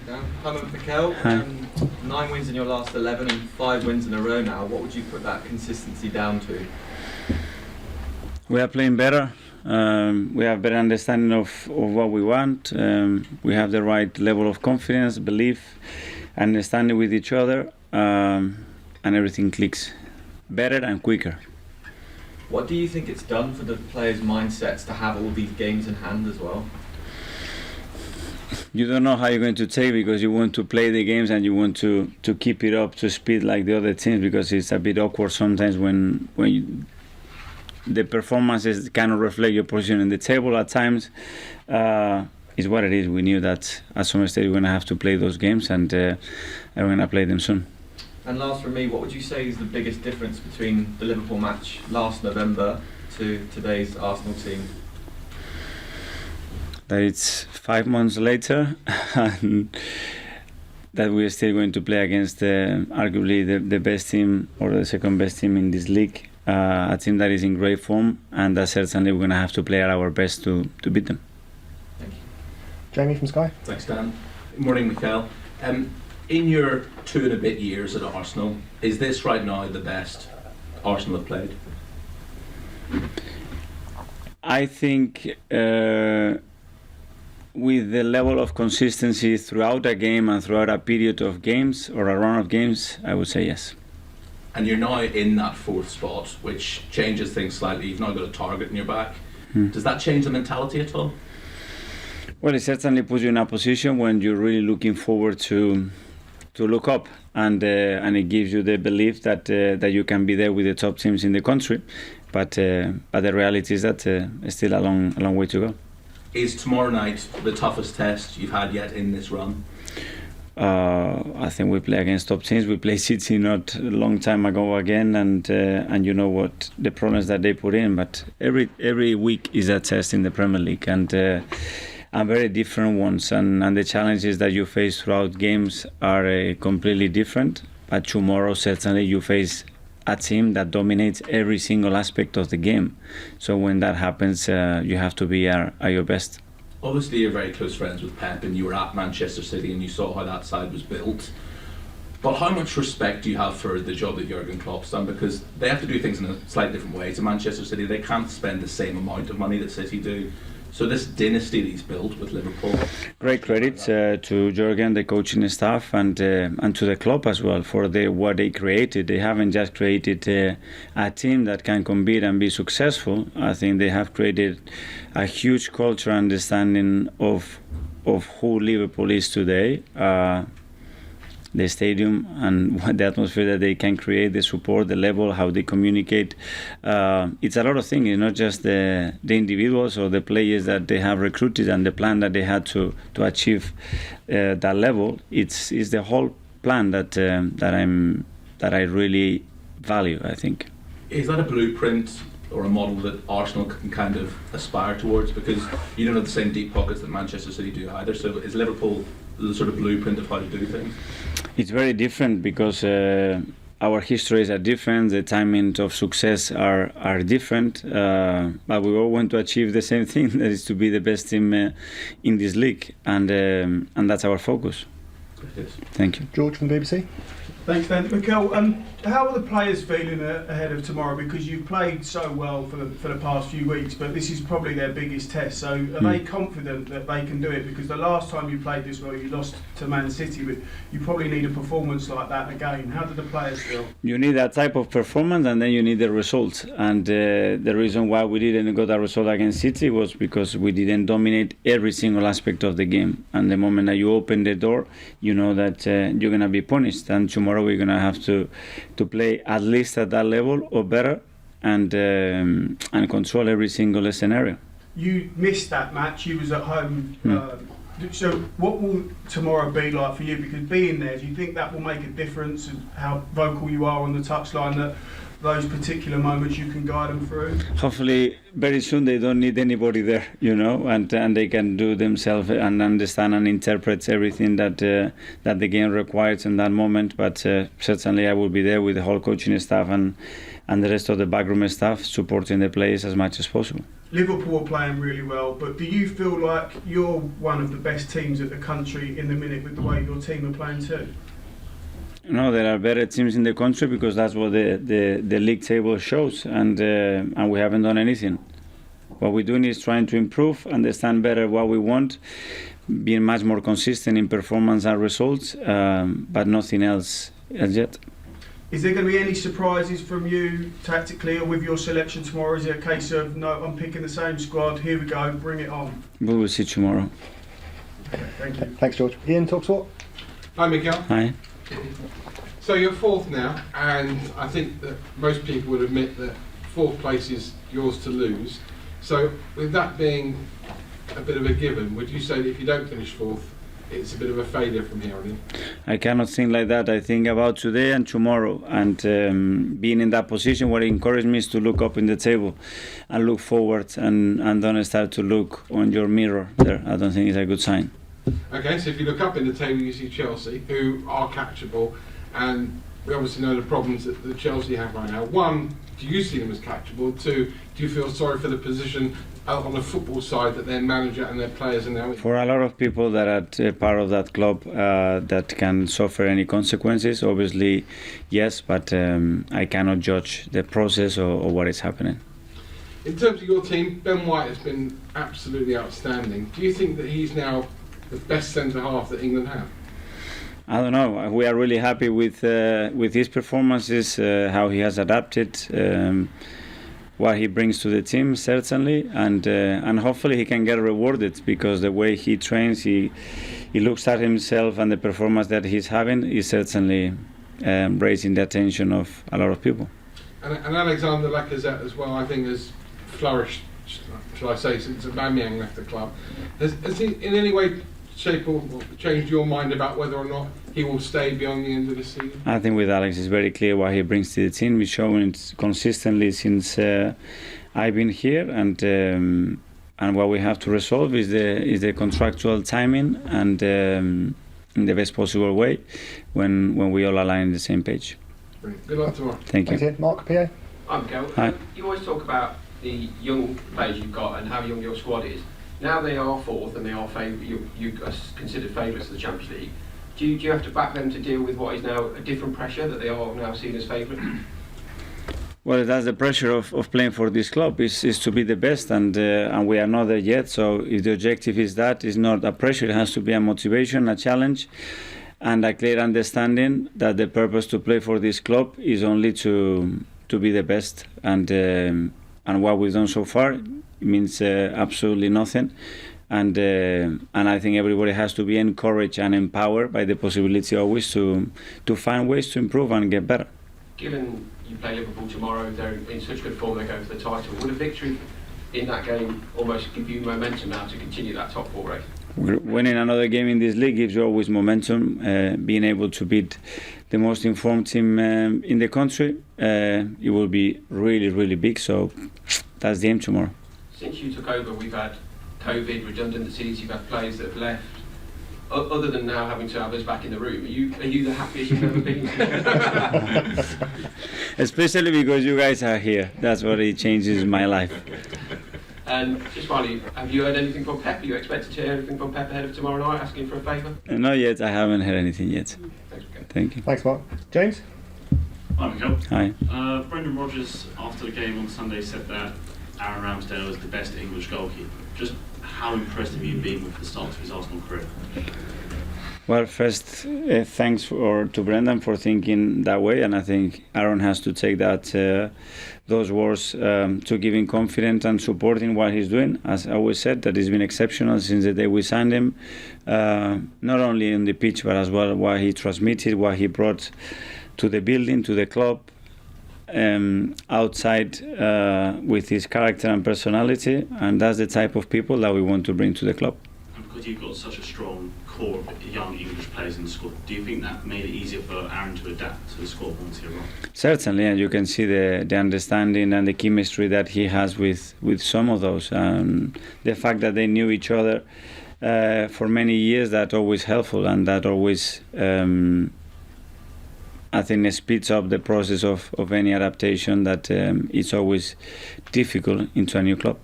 Dan. Hi, Mikel. 9 wins in your last 11 and 5 wins in a row now. What would you put that consistency down to? We are playing better. We have better understanding of what we want. We have the right level of confidence, belief, understanding with each other, and everything clicks better and quicker. What do you think it's done for the players' mindsets to have all these games in hand as well? You don't know how you're going to take, because you want to play the games and you want to keep it up to speed like the other teams, because it's a bit awkward sometimes when the performances kind of reflect your position in the table at times. It's what it is. We knew that at some stage we're going to have to play those games, and we're going to play them soon. And last from me, what would you say is the biggest difference between the Liverpool match last November to today's Arsenal team? That it's 5 months later and that we're still going to play against arguably the best team or the second best team in this league, a team that is in great form, and that certainly we're going to have to play at our best to beat them. Thank you. Jamie from Sky. Thanks, Dan. Good morning, Mikel. In your 2 and a bit years at Arsenal, is this right now the best Arsenal have played? I think with the level of consistency throughout a game and throughout a period of games or a run of games, I would say yes. And you're now in that 4th spot, which changes things slightly. You've now got a target in your back. Does that change the mentality at all? Well, it certainly puts you in a position when you're really looking forward to look up, and it gives you the belief that you can be there with the top teams in the country. But the reality is that it's still a long way to go. Is tomorrow night the toughest test you've had yet in this run? I think we play against top teams. We play City not a long time ago again, and you know what the problems that they put in. But every week is a test in the Premier League, and very different ones. And the challenges that you face throughout games are completely different. But tomorrow certainly you face a team that dominates every single aspect of the game. So when that happens, you have to be at your best. Obviously you're very close friends with Pep, and you were at Manchester City and you saw how that side was built. But how much respect do you have for the job that Jurgen Klopp's done? Because they have to do things in a slightly different way to Manchester City. They can't spend the same amount of money that City do. So this dynasty that he's built with Liverpool. Great credit to Jurgen, the coaching staff, and to the club as well for what they created. They haven't just created a team that can compete and be successful. I think they have created a huge cultural understanding of who Liverpool is today. The stadium and what the atmosphere that they can create, the support, the level, how they communicate. It's a lot of things. It's not just the individuals or the players that they have recruited and the plan that they had to achieve that level. It's the whole plan that I really value, I think. Is that a blueprint or a model that Arsenal can kind of aspire towards? Because you don't have the same deep pockets that Manchester City do either. So is Liverpool the sort of blueprint of how to do things? It's very different because our histories are different, the timing of success are different, but we all want to achieve the same thing, that is to be the best team in this league, and that's our focus. Thank you. George from the BBC. Thanks, Dan. Mikel, how are the players feeling ahead of tomorrow? Because you've played so well for the past few weeks, but this is probably their biggest test. So are they confident that they can do it? Because the last time you played this well, you lost to Man City, but you probably need a performance like that again. How do the players feel? You need that type of performance, and then you need the results. And the reason why we didn't get that result against City was because we didn't dominate every single aspect of the game. And the moment that you open the door, you know that you're going to be punished. And tomorrow we're going to have to play at least at that level or better, and control every single scenario. You missed that match. You was at home. So what will tomorrow be like for you? Because being there, do you think that will make a difference in how vocal you are on the touchline, that those particular moments you can guide them through? Hopefully very soon they don't need anybody there, you know, and they can do themselves and understand and interpret everything that the game requires in that moment. But certainly I will be there with the whole coaching staff and the rest of the backroom staff, supporting the players as much as possible. Liverpool are playing really well, but do you feel like you're one of the best teams in the country in the minute with the way your team are playing too? No, there are better teams in the country because that's what the league table shows, and we haven't done anything. What we're doing is trying to improve, understand better what we want, being much more consistent in performance and results, but nothing else as yet. Is there going to be any surprises from you tactically or with your selection tomorrow? Is it a case of, no, I'm picking the same squad, here we go, bring it on? We will see tomorrow. Okay, thank you. Thanks, George. Ian, TalkSport. Hi, Miguel. Hi. So you're fourth now, and I think that most people would admit that fourth place is yours to lose. So with that being a bit of a given, would you say that if you don't finish fourth, it's a bit of a failure from here on in? I cannot think like that. I think about today and tomorrow, and being in that position, what encouraged me is to look up in the table and look forward, and don't start to look on your mirror there. I don't think it's a good sign. Okay, so if you look up in the table, you see Chelsea, who are catchable, and we obviously know the problems that Chelsea have right now. One, do you see them as catchable? Two, do you feel sorry for the position on the football side that their manager and their players are now in? For a lot of people that are part of that club that can suffer any consequences, obviously, yes, but I cannot judge the process or what is happening. In terms of your team, Ben White has been absolutely outstanding. Do you think that he's now the best centre-half that England have? I don't know. We are really happy with his performances, how he has adapted, what he brings to the team, certainly, and hopefully he can get rewarded, because the way he trains, he looks at himself, and the performance that he's having is certainly raising the attention of a lot of people. And Alexander Lacazette as well, I think, has flourished, shall I say, since Aubameyang left the club. Has he in any way, shape or changed your mind about whether or not he will stay beyond the end of the season? I think with Alex it's very clear what he brings to the team. We've shown it consistently since I've been here, and what we have to resolve is the contractual timing, and in the best possible way when we all align on the same page. Brilliant. Good luck tomorrow. Thank you. Thanks, Ian. Mark, PA. I'm Miguel. Hi. You always talk about the young players you've got and how young your squad is. Now they are fourth and they are you are considered favourites of the Champions League. Do you have to back them to deal with what is now a different pressure that they are now seen as favourites? Well, that's the pressure of playing for this club, is to be the best, and we are not there yet. So if the objective is that, it's not a pressure. It has to be a motivation, a challenge, and a clear understanding that the purpose to play for this club is only to be the best. And what we've done so far means absolutely nothing. And I think everybody has to be encouraged and empowered by the possibility always to find ways to improve and get better. Given you play Liverpool tomorrow, they're in such good form, they're going for the title. Would a victory in that game almost give you momentum now to continue that top four race? Winning another game in this league gives you always momentum. Being able to beat the most informed team in the country, it will be really, really big. So that's the aim tomorrow. Since you took over, we've had COVID, redundancies, you've had players that have left. Other than now having to have us back in the room, are you the happiest you've ever been? Especially because you guys are here. That's what it changes my life. And just finally, have you heard anything from Pep? Are you expected to hear anything from Pep ahead of tomorrow night, asking for a favour? Not yet. I haven't heard anything yet. Thanks, okay. Thank you. Thanks, Mark. James? Hi, Miguel. Hi. Brendan Rodgers, after the game on Sunday, said that Aaron Ramsdale was the best English goalkeeper. Just how impressed have you been with the start of his Arsenal career? Well, first, thanks to Brendan for thinking that way, and I think Aaron has to take those words to give him confidence and support in what he's doing. As I always said, that he's been exceptional since the day we signed him, not only on the pitch but as well what he transmitted, what he brought to the building, to the club, outside with his character and personality, and that's the type of people that we want to bring to the club. And because you've got such a strong core of young English players in the squad, do you think that made it easier for Aaron to adapt to the squad once he arrived? Certainly, and you can see the understanding and the chemistry that he has with some of those. The fact that they knew each other for many years, that's always helpful, and that always I think it speeds up the process of any adaptation that is always difficult into a new club.